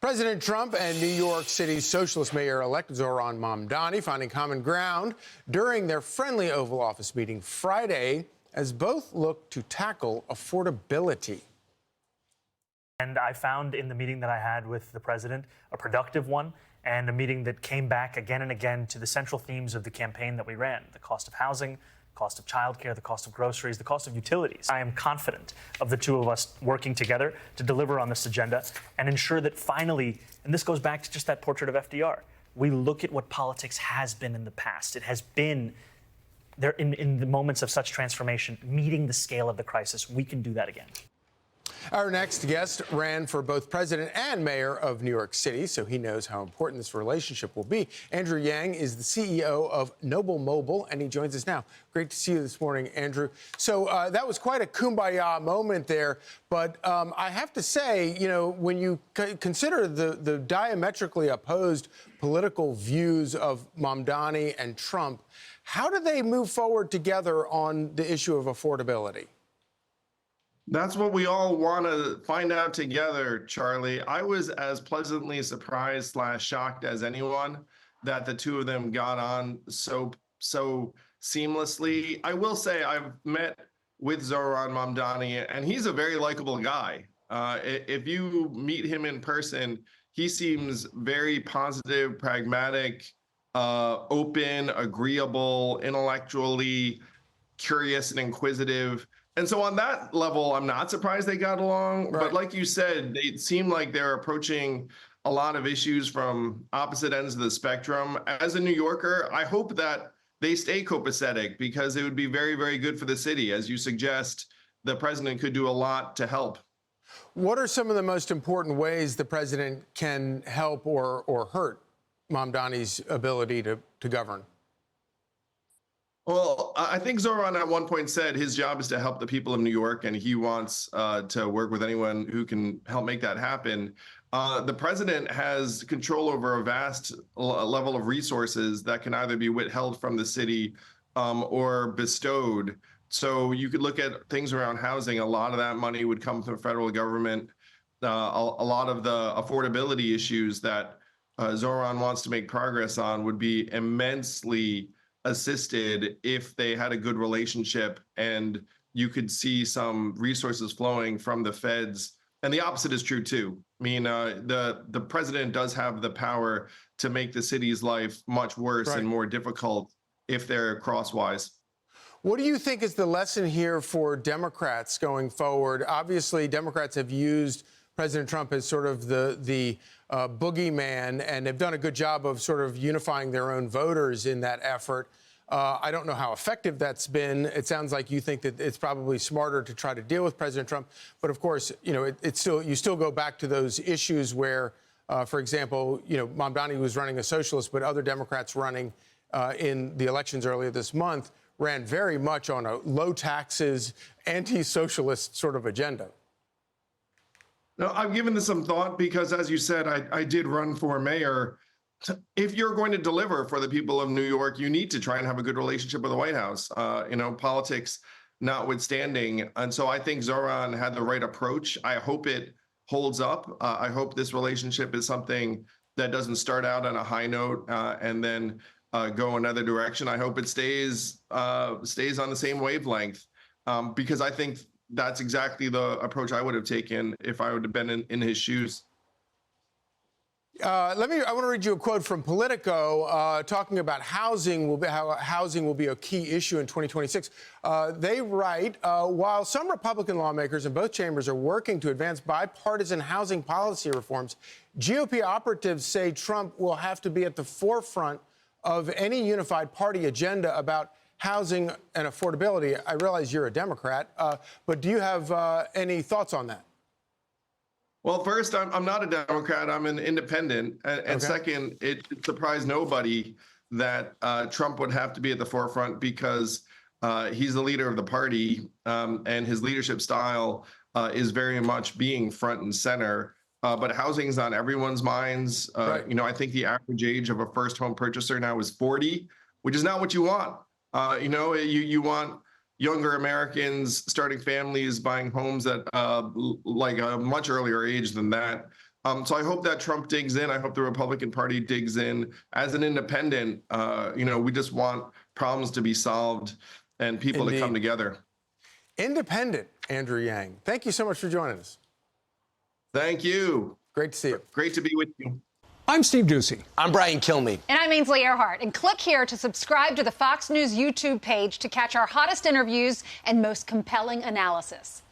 President Trump and New York City's socialist mayor-elect Zohran Mamdani finding common ground during their friendly Oval Office meeting Friday as both look to tackle affordability. And I found in the meeting that I had with the president a productive one, and a meeting that came back again and again to the central themes of the campaign that we ran: the cost of housing, cost of childcare, the cost of groceries, the cost of utilities. I am confident of the two of us working together to deliver on this agenda and ensure that finally, and this goes back to just that portrait of FDR, we look at what politics has been in the past. It has been there in the moments of such transformation, meeting the scale of the crisis. We can do that again. Our next guest ran for both president and mayor of New York City, so he knows how important this relationship will be. Andrew Yang is the CEO of Noble Mobile, and he joins us now. Great to see you this morning, Andrew. So that was quite a kumbaya moment there, but I have to say, you know, when you consider the diametrically opposed political views of Mamdani and Trump, how do they move forward together on the issue of affordability? That's what we all want to find out together, Charlie. I was as pleasantly surprised / shocked as anyone that the two of them got on so seamlessly. I will say I've met with Zohran Mamdani, and he's a very likable guy. If you meet him in person, he seems very positive, pragmatic, open, agreeable, intellectually curious and inquisitive. And so on that level, I'm not surprised they got along. Right. But like you said, they seem like they're approaching a lot of issues from opposite ends of the spectrum. As a New Yorker, I hope that they stay copacetic, because it would be very, very good for the city. As you suggest, the president could do a lot to help. What are some of the most important ways the president can help or hurt Mamdani's ability to govern? Well, I think Zohran at one point said his job is to help the people of New York, and he wants to work with anyone who can help make that happen. The president has control over a vast level of resources that can either be withheld from the city or bestowed. So you could look at things around housing. A lot of that money would come from the federal government. A lot of the affordability issues that Zohran wants to make progress on would be immensely assisted if they had a good relationship and you could see some resources flowing from the feds. And the opposite is true too. I mean, the president does have the power to make the city's life much worse and more difficult if they're crosswise. What do you think is the lesson here for Democrats going forward? Obviously, Democrats have used President Trump as sort of the boogeyman, and they've done a good job of sort of unifying their own voters in that effort. I don't know how effective that's been. It sounds like you think that it's probably smarter to try to deal with President Trump. But of course, you know, you still go back to those issues where, for example, you know, Mamdani was running a socialist, but other Democrats running in the elections earlier this month ran very much on a low taxes, anti-socialist sort of agenda. No, I've given this some thought because, as you said, I did run for mayor. If you're going to deliver for the people of New York, you need to try and have a good relationship with the White House, you know, politics notwithstanding. And so I think Zohran had the right approach. I hope it holds up. I hope this relationship is something that doesn't start out on a high note and then go another direction. I hope it stays on the same wavelength because I think that's exactly the approach I would have taken if I would have been in his shoes. I want to read you a quote from Politico talking about how housing will be a key issue in 2026. They write, while some Republican lawmakers in both chambers are working to advance bipartisan housing policy reforms, GOP operatives say Trump will have to be at the forefront of any unified party agenda about housing and affordability. I realize you're a Democrat, but do you have any thoughts on that? Well, first, I'm not a Democrat. I'm an independent. And second, it surprised nobody that Trump would have to be at the forefront because he's the leader of the party and his leadership style is very much being front and center. But housing's on everyone's minds. You know, I think the average age of a first home purchaser now is 40, which is not what you want. You know, you want younger Americans starting families, buying homes at like a much earlier age than that. So I hope that Trump digs in. I hope the Republican Party digs in. As an independent, we just want problems to be solved and people to come together. Independent Andrew Yang, thank you so much for joining us. Thank you. Great to see you. Great to be with you. I'm Steve Doocy. I'm Brian Kilmeade. And I'm Ainsley Earhart. And click here to subscribe to the Fox News YouTube page to catch our hottest interviews and most compelling analysis.